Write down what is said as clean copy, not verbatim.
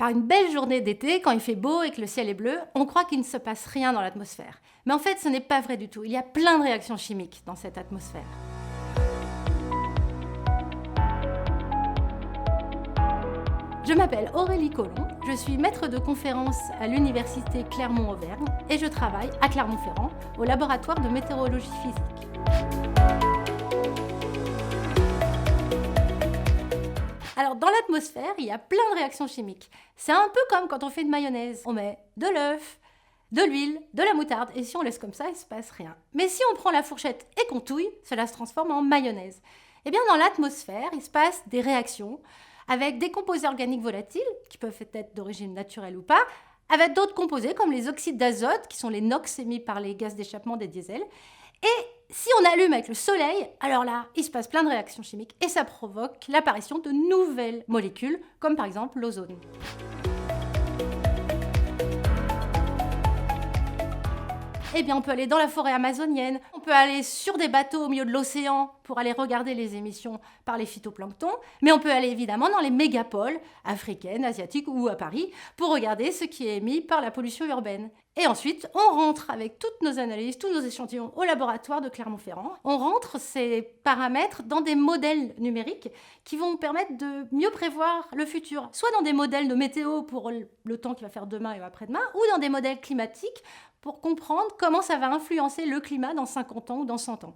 Par une belle journée d'été, quand il fait beau et que le ciel est bleu, on croit qu'il ne se passe rien dans l'atmosphère. Mais en fait, ce n'est pas vrai du tout. Il y a plein de réactions chimiques dans cette atmosphère. Je m'appelle Aurélie Collomb, je suis maître de conférence à l'université Clermont-Auvergne et je travaille à Clermont-Ferrand au laboratoire de météorologie physique. Alors dans l'atmosphère, il y a plein de réactions chimiques. C'est un peu comme quand on fait de mayonnaise. On met de l'œuf, de l'huile, de la moutarde et si on laisse comme ça, il ne se passe rien. Mais si on prend la fourchette et qu'on touille, cela se transforme en mayonnaise. Eh bien dans l'atmosphère, il se passe des réactions avec des composés organiques volatiles, qui peuvent être d'origine naturelle ou pas, avec d'autres composés comme les oxydes d'azote, qui sont les NOx émis par les gaz d'échappement des diesels. Et si on allume avec le soleil, alors là, il se passe plein de réactions chimiques et ça provoque l'apparition de nouvelles molécules, comme par exemple l'ozone. Eh bien, on peut aller dans la forêt amazonienne, on peut aller sur des bateaux au milieu de l'océan pour aller regarder les émissions par les phytoplanctons, mais on peut aller évidemment dans les mégapoles africaines, asiatiques ou à Paris pour regarder ce qui est émis par la pollution urbaine. Et ensuite, on rentre avec toutes nos analyses, tous nos échantillons au laboratoire de Clermont-Ferrand. On rentre ces paramètres dans des modèles numériques qui vont permettre de mieux prévoir le futur, soit dans des modèles de météo pour le temps qu'il va faire demain et après-demain, ou dans des modèles climatiques pour comprendre comment ça va influencer le climat dans 50 ans ou dans 100 ans.